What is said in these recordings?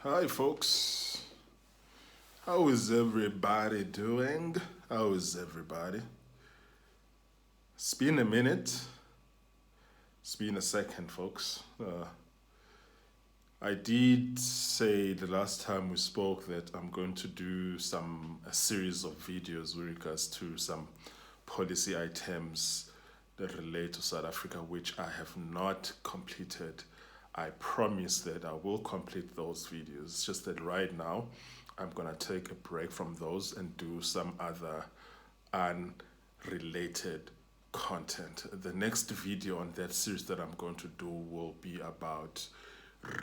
Hi, folks. How is everybody doing? How is everybody? It's been a minute. It's been a second, folks. I did say the last time we spoke that I'm going to do a series of videos with regards to some policy items that relate to South Africa, which I have not completed. I promise that I will complete those videos. It's just that right now, I'm gonna take a break from those and do some other unrelated content. The next video on that series that I'm going to do will be about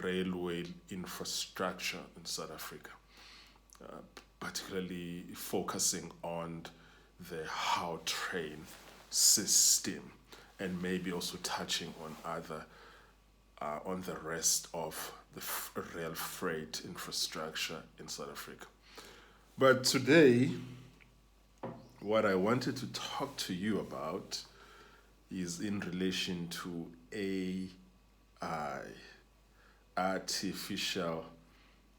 railway infrastructure in South Africa, particularly focusing on the how train system and maybe also touching on on the rest of the rail freight infrastructure in South Africa. But today, what I wanted to talk to you about is in relation to AI, artificial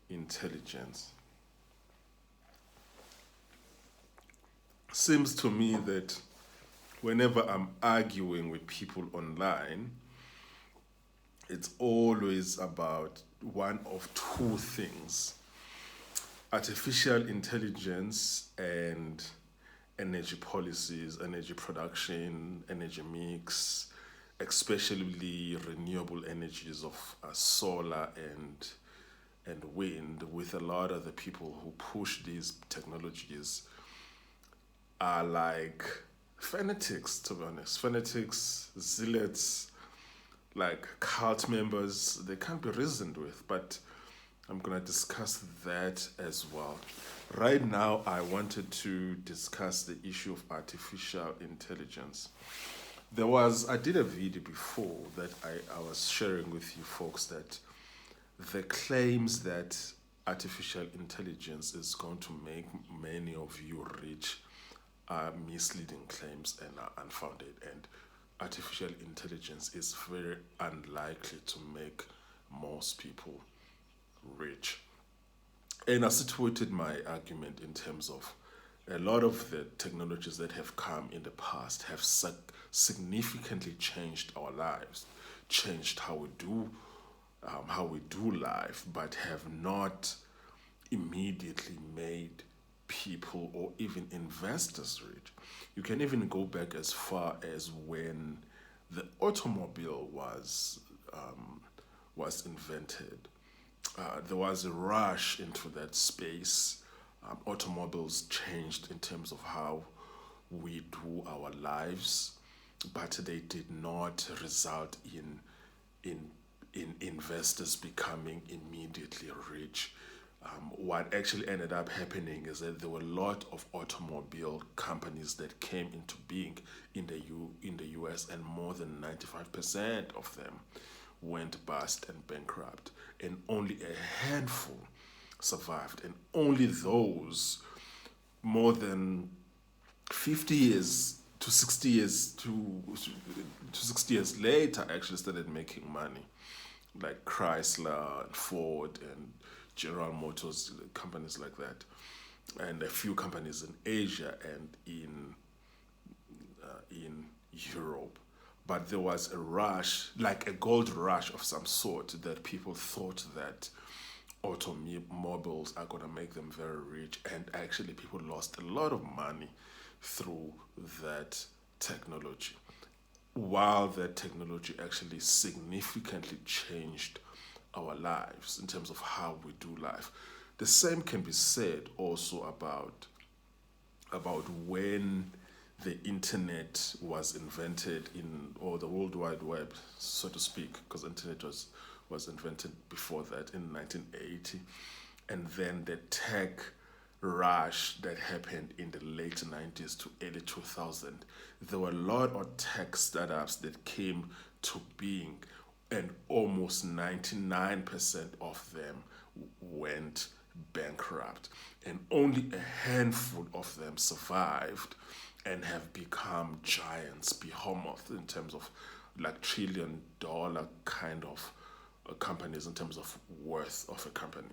intelligence. Seems to me that whenever I'm arguing with people online, it's always about one of two things: artificial intelligence and energy policies, energy production, energy mix, especially renewable energies of solar and wind. With a lot of the people who push these technologies are like fanatics, to be honest. Fanatics, zealots, like cult members. They can't be reasoned with. But I'm gonna discuss that as well. Right now, I wanted to discuss the issue of artificial intelligence. I did a video before that I was sharing with you folks that the claims that artificial intelligence is going to make many of you rich are misleading claims and are unfounded. And artificial intelligence is very unlikely to make most people rich. And I situated my argument in terms of a lot of the technologies that have come in the past have significantly changed our lives, changed how we do life, but have not immediately made people or even investors rich. You can even go back as far as when the automobile was invented. There was a rush into that space. Automobiles changed in terms of how we do our lives, but they did not result in in investors becoming immediately rich. What actually ended up happening is that there were a lot of automobile companies that came into being in the US, and more than 95% of them went bust and bankrupt, and only a handful survived, and only those more than 50 years to 60 years to 60 years later actually started making money, like Chrysler and Ford and General Motors, companies like that, and a few companies in Asia and in Europe. But there was a rush, like a gold rush of some sort, that people thought that automobiles are going to make them very rich, and actually people lost a lot of money through that technology, while that technology actually significantly changed our lives in terms of how we do life. The same can be said also about when the internet was invented, or the World Wide Web, so to speak, because internet was invented before that in 1980, and then the tech rush that happened in the late 90s to early 2000. There were a lot of tech startups that came to being, and almost 99% of them went bankrupt, and only a handful of them survived and have become giants, behemoth in terms of like $1 trillion kind of companies in terms of worth of a company.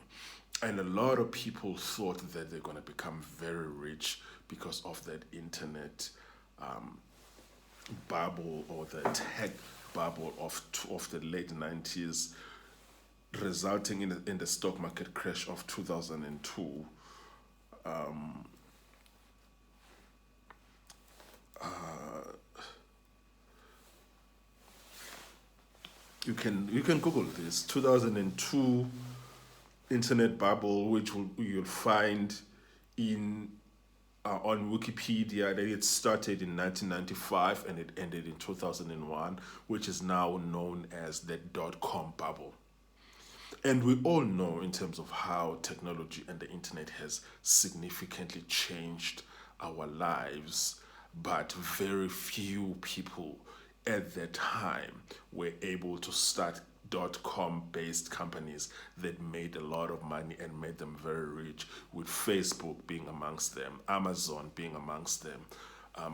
And a lot of people thought that they're going to become very rich because of that internet bubble or the tech bubble of the late 90s, resulting in the stock market crash of 2002. You can Google this 2002 internet bubble, which you'll find in on Wikipedia that it started in 1995 and it ended in 2001, which is now known as the dot-com bubble. And we all know in terms of how technology and the internet has significantly changed our lives, but very few people at that time were able to start dot-com based companies that made a lot of money and made them very rich, with Facebook being amongst them, Amazon being amongst them,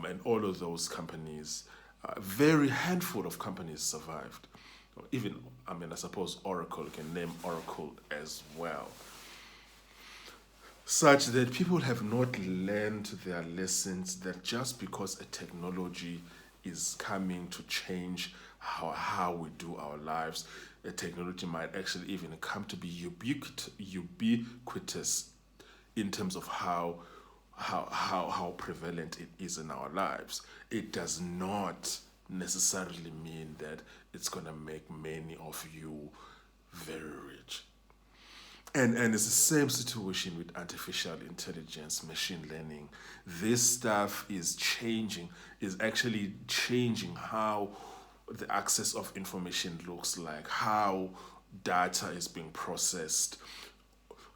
and all of those companies. Very handful of companies survived. Even, I suppose Oracle, you can name Oracle as well. Such that people have not learned their lessons, that just because a technology is coming to change how we do our lives, the technology might actually even come to be ubiquitous in terms of how prevalent it is in our lives. It does not necessarily mean that it's going to make many of you very rich. And it's the same situation with artificial intelligence, machine learning. This stuff is actually changing how the access of information looks like, how data is being processed,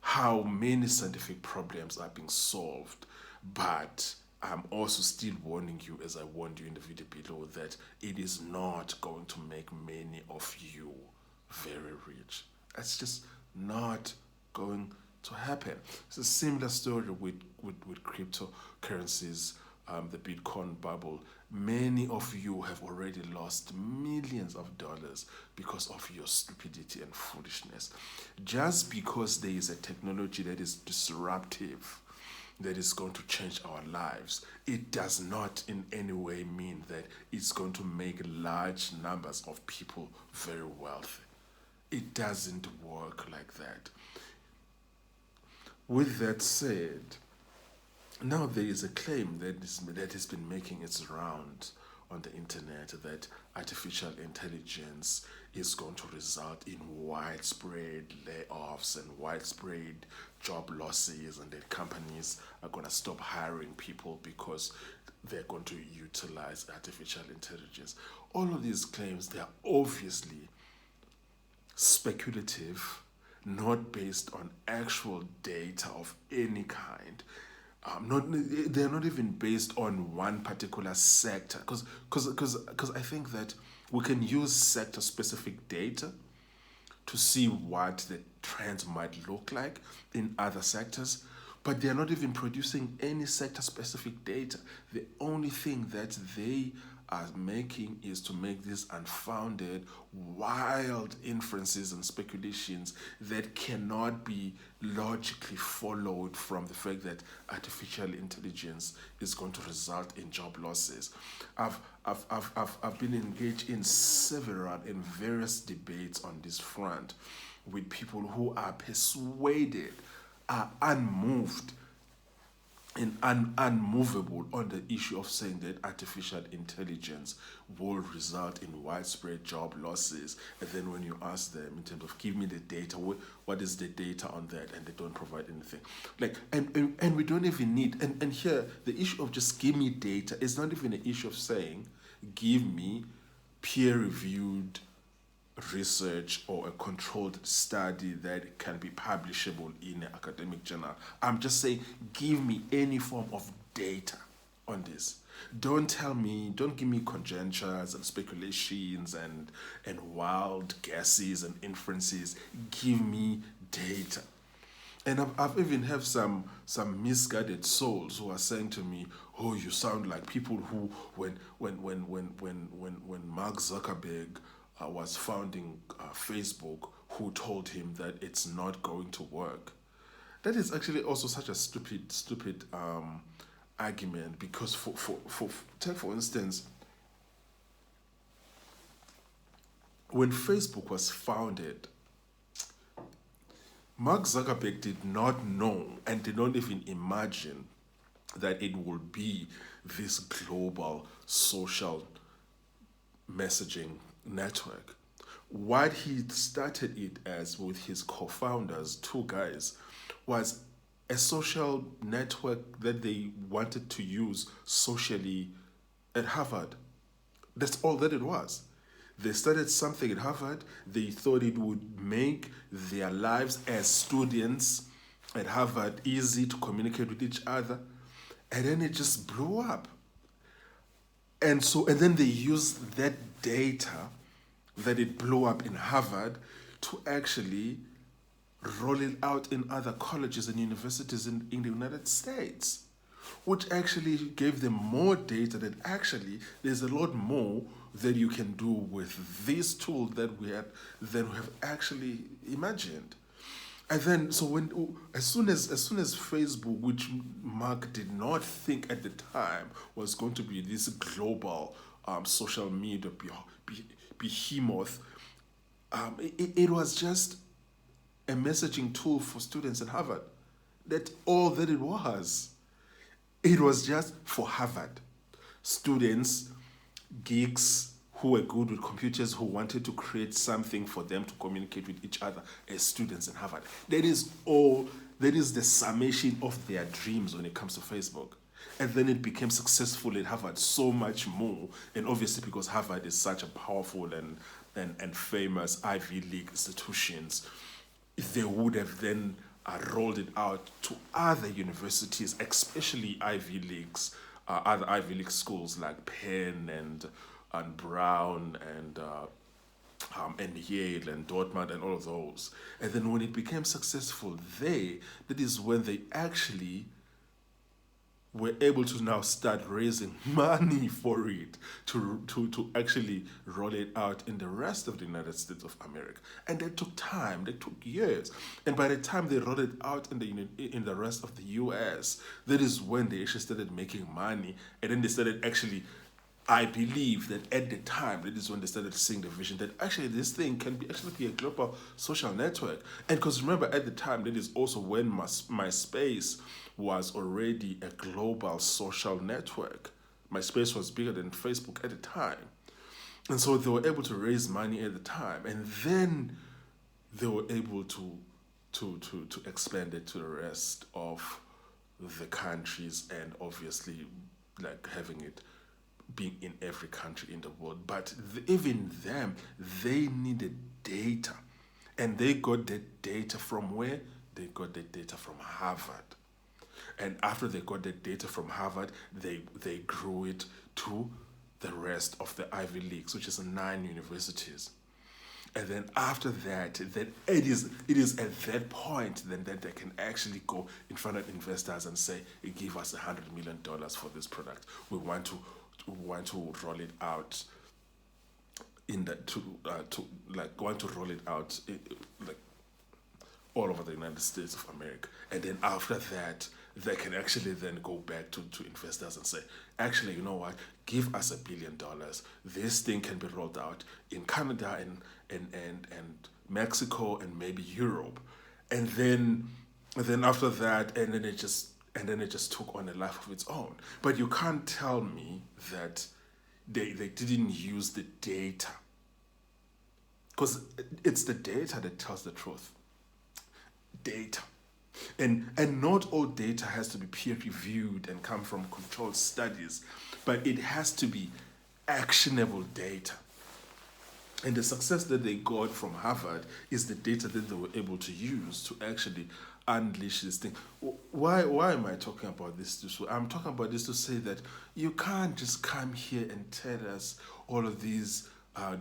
how many scientific problems are being solved. But I'm also still warning you, as I warned you in the video below, that it is not going to make many of you very rich. It's just not going to happen. It's a similar story with cryptocurrencies, the Bitcoin bubble. Many of you have already lost millions of dollars because of your stupidity and foolishness. Just because there is a technology that is disruptive, that is going to change our lives, it does not in any way mean that it's going to make large numbers of people very wealthy. It doesn't work like that. With that said, now there is a claim that has been making its rounds on the internet that artificial intelligence is going to result in widespread layoffs and widespread job losses, and that companies are going to stop hiring people because they're going to utilize artificial intelligence. All of these claims, they are obviously speculative, not based on actual data of any kind. They're not even based on one particular sector, because I think that we can use sector specific data to see what the trends might look like in other sectors, but they're not even producing any sector specific data. The only thing that they are making is to make these unfounded, wild inferences and speculations that cannot be logically followed from the fact that artificial intelligence is going to result in job losses. I've been engaged in various debates on this front with people who are persuaded, are unmoved and unmovable on the issue of saying that artificial intelligence will result in widespread job losses. And then when you ask them in terms of give me the data, what is the data on that, and they don't provide anything. And we don't even need, and here the issue of just give me data is not even an issue of saying give me peer-reviewed research or a controlled study that can be publishable in an academic journal. I'm just saying, give me any form of data on this. Don't give me conjectures and speculations and wild guesses and inferences. Give me data. And I've even have some misguided souls who are saying to me, "Oh, you sound like people who, when Mark Zuckerberg was founding Facebook, who told him that it's not going to work. That is actually also such a stupid argument, because take for instance, when Facebook was founded, Mark Zuckerberg did not know and did not even imagine that it would be this global social messaging network. What he started it as with his co-founders, two guys, was a social network that they wanted to use socially at Harvard. That's all that it was. They started something at Harvard. They thought it would make their lives as students at Harvard easy to communicate with each other. And then it just blew up. And then they used that data that it blew up in Harvard to actually roll it out in other colleges and universities in the United States, which actually gave them more data that actually there's a lot more that you can do with this tool that we have than we have actually imagined. And then, as soon as Facebook, which Mark did not think at the time was going to be this global social media behemoth, it was just a messaging tool for students at Harvard. That's all that it was. It was just for Harvard students, geeks who were good with computers, who wanted to create something for them to communicate with each other as students in Harvard. That is all. That is the summation of their dreams when it comes to Facebook. And then it became successful at Harvard so much more. And obviously because Harvard is such a powerful and famous Ivy League institutions, they would have then rolled it out to other universities, especially Ivy Leagues, other Ivy League schools like Penn and Brown and Yale and Dortmund and all of those. And then when it became successful that is when they actually were able to now start raising money for it to actually roll it out in the rest of the United States of America. And that took time, that took years. And by the time they rolled it out in the rest of the US, that is when they actually started making money. And then they started actually, I believe that at the time, that is when they started seeing the vision that actually this thing can actually be a global social network. And because remember, at the time, that is also when MySpace was already a global social network. MySpace was bigger than Facebook at the time. And so they were able to raise money at the time. And then they were able to expand it to the rest of the countries, and obviously like having it being in every country in the world. But even them, they needed data. And they got the data from where? They got the data from Harvard. And after they got the data from Harvard, they grew it to the rest of the Ivy Leagues, which is 9 universities. And then after that, then it is at that point then that they can actually go in front of investors and say, give us $100 million for this product. We want to roll it out like all over the United States of America. And then after that, they can actually then go back to investors and say, actually, you know what, give us $1 billion. This thing can be rolled out in Canada and Mexico and maybe Europe. And then after that, and then it just took on a life of its own. But you can't tell me that they didn't use the data, because it's the data that tells the truth. Data. And not all data has to be peer reviewed and come from controlled studies, but it has to be actionable data. And the success that they got from Harvard is the data that they were able to use to actually unleash this thing. Why am I talking about this? I'm talking about this to say that you can't just come here and tell us all of these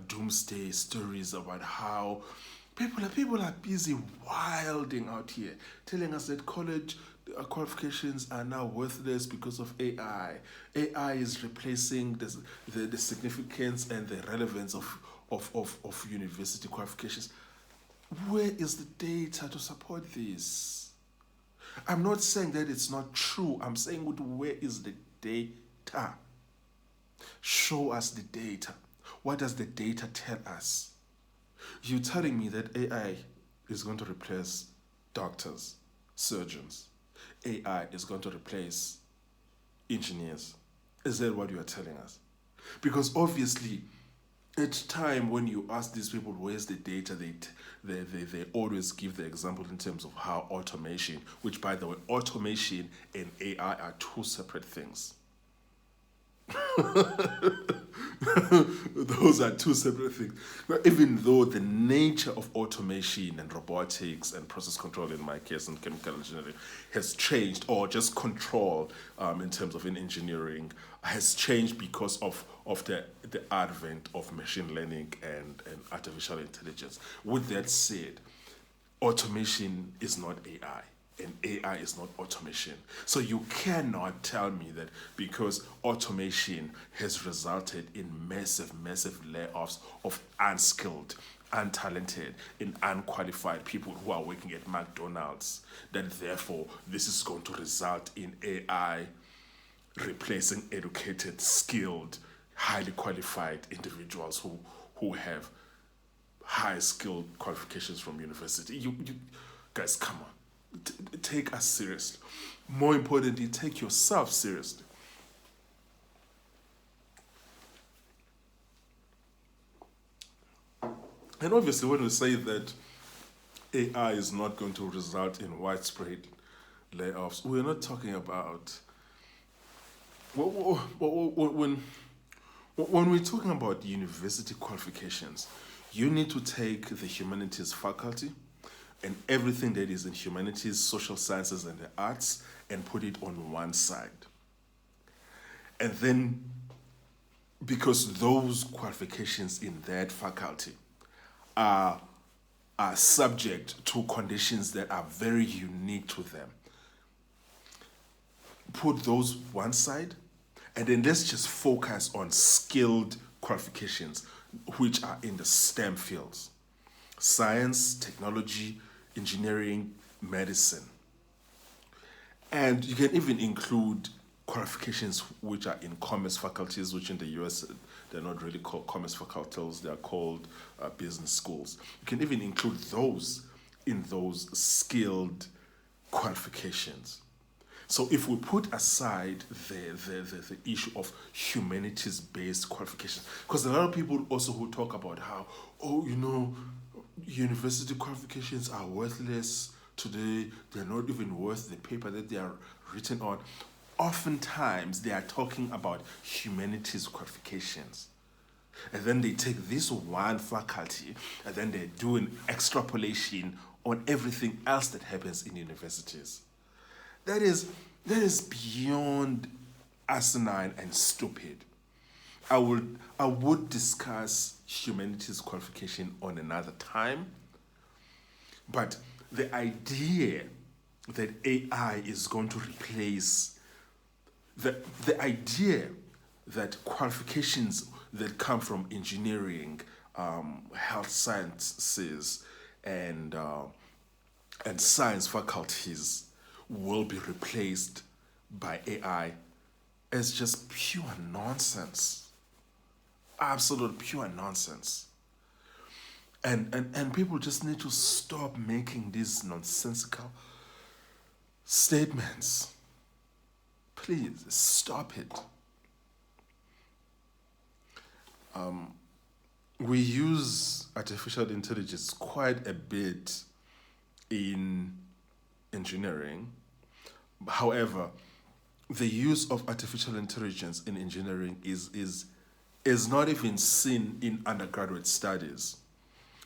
doomsday stories about how people are busy wilding out here, telling us that college qualifications are now worthless because of AI. AI is replacing the significance and the relevance of university qualifications. Where is the data to support this? I'm not saying that it's not true. I'm saying, where is the data? Show us the data. What does the data tell us? You're telling me that AI is going to replace doctors, surgeons. AI is going to replace engineers. Is that what you are telling us? Because obviously, each time when you ask these people where's the data, they always give the example in terms of how automation, which by the way, automation and AI are two separate things. Those are two separate things. But even though the nature of automation and robotics and process control, in my case, and chemical engineering, has changed, or just control in terms of in engineering, has changed because of the advent of machine learning and artificial intelligence. With that said, automation is not AI and AI is not automation. So you cannot tell me that because automation has resulted in massive, massive layoffs of unskilled, untalented, and unqualified people who are working at McDonald's, that therefore this is going to result in AI replacing educated, skilled, highly qualified individuals who have high skilled qualifications from university. You guys, come on. Take us seriously. More importantly, take yourself seriously. And obviously, when we say that AI is not going to result in widespread layoffs, we're not talking about when we're talking about university qualifications. You need to take the humanities faculty and everything that is in humanities, social sciences, and the arts and put it on one side. And then, because those qualifications in that faculty are, are subject to conditions that are very unique to them, put those one side, and then let's just focus on skilled qualifications, which are in the STEM fields: science, technology, engineering, medicine. And you can even include qualifications which are in commerce faculties, which in the US, they're not really called commerce faculties, they're called business schools. You can even include those in those skilled qualifications. So if we put aside the issue of humanities-based qualifications, because there are a lot of people also who talk about how, university qualifications are worthless today, they're not even worth the paper that they are written on. Oftentimes, they are talking about humanities qualifications. And then they take this one faculty and then they do an extrapolation on everything else that happens in universities. That is beyond asinine and stupid. I would discuss humanities qualification on another time, but the idea that AI is going to replace the idea that qualifications that come from engineering, health sciences, and science faculties will be replaced by AI is just pure nonsense. Absolute pure nonsense. And people just need to stop making these nonsensical statements. Please stop it. We use artificial intelligence quite a bit in engineering. However, the use of artificial intelligence in engineering is not even seen in undergraduate studies.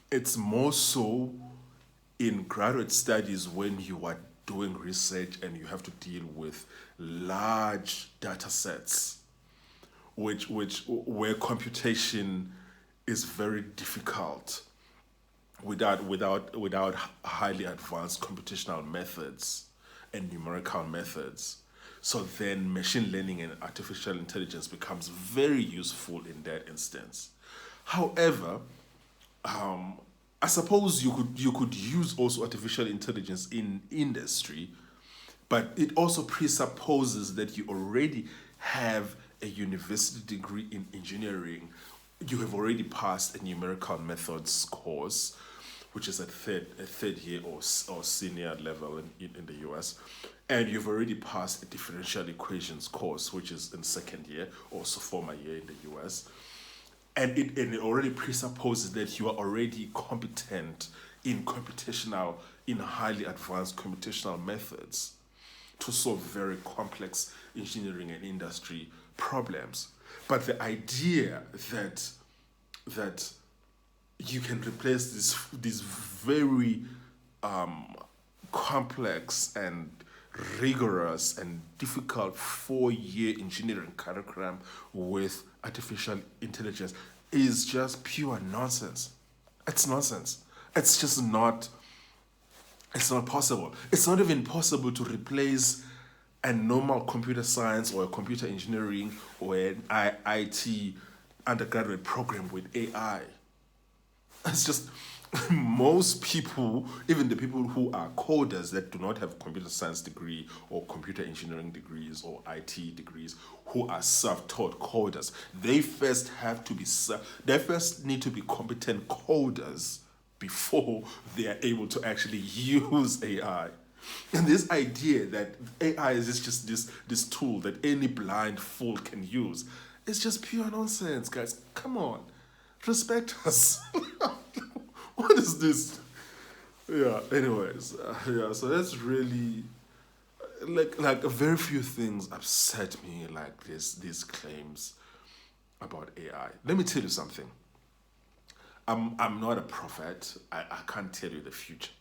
It's more so in graduate studies when you are doing research and you have to deal with large data sets, which where computation is very difficult without highly advanced computational methods and numerical methods. So then machine learning and artificial intelligence becomes very useful in that instance. However, I suppose you could use also artificial intelligence in industry, but it also presupposes that you already have a university degree in engineering. You have already passed a numerical methods course, which is at third year or senior level in the US. And you've already passed a differential equations course, which is in second year or sophomore year in the US. And it already presupposes that you are already competent in highly advanced computational methods to solve very complex engineering and industry problems. But the idea that you can replace these very complex and rigorous and difficult 4-year engineering curriculum with artificial intelligence is just pure nonsense. It's nonsense. It's just not. It's not possible. It's not even possible to replace a normal computer science or a computer engineering or an IT undergraduate program with AI. It's just most people, even the people who are coders that do not have computer science degree or computer engineering degrees or IT degrees, who are self-taught coders, they first need to be competent coders before they are able to actually use AI. And this idea that AI is just this tool that any blind fool can use is just pure nonsense, guys. Come on, respect us. What is this? Yeah. Anyways, yeah. So that's really like very few things upset me like these claims about AI. Let me tell you something. I'm not a prophet. I can't tell you the future,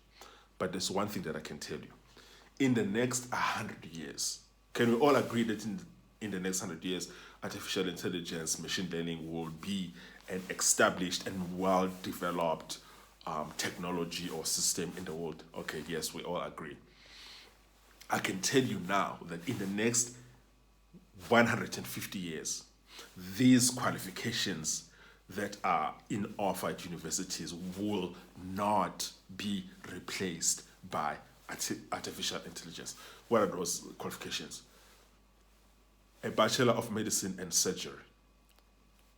but there's one thing that I can tell you. In the next 100 years, can we all agree that in the next 100 years, artificial intelligence, machine learning will be an established and well developed technology or system in the world? Okay, yes, we all agree. I can tell you now that in the next 150 years, these qualifications that are in offered universities will not be replaced by artificial intelligence. What are those qualifications? A Bachelor of Medicine and Surgery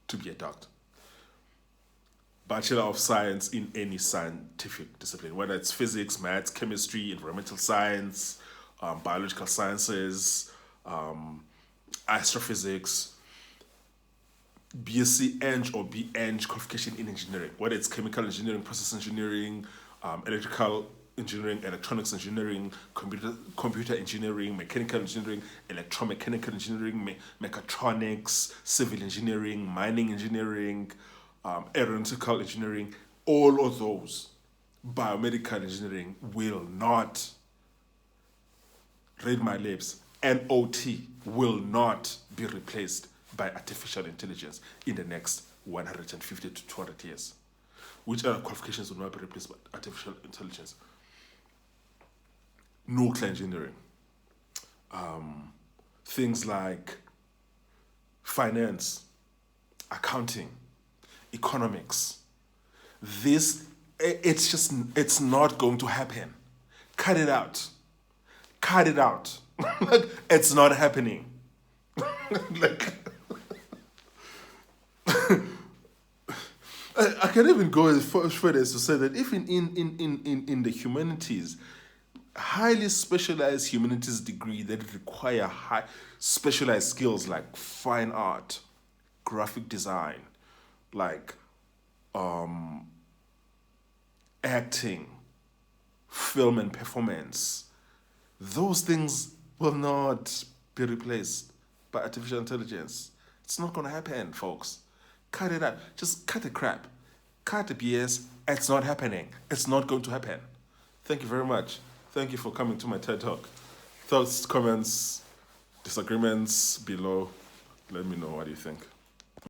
to be a doctor. Bachelor of Science in any scientific discipline, whether it's physics, maths, chemistry, environmental science, biological sciences, astrophysics, BSc Eng or BEng qualification in engineering, whether it's chemical engineering, process engineering, electrical engineering, electronics engineering, computer engineering, mechanical engineering, electromechanical engineering, mechatronics, civil engineering, mining engineering, aeronautical engineering, all of those, biomedical engineering will not, read my lips, NOT will not be replaced by artificial intelligence in the next 150 to 200 years. Which other qualifications will not be replaced by artificial intelligence? Nuclear engineering. Things like finance, accounting, economics. It's not going to happen. Cut it out. Cut it out. It's not happening. Like, I can even go as further as to say that even in the humanities, highly specialized humanities degree that require high specialized skills like fine art, graphic design, like acting, film and performance, those things will not be replaced by artificial intelligence. It's not going to happen, folks. Cut it out. Just cut the crap. Cut the BS. It's not happening. It's not going to happen. Thank you very much. Thank you for coming to my TED Talk. Thoughts, comments, disagreements below. Let me know what you think.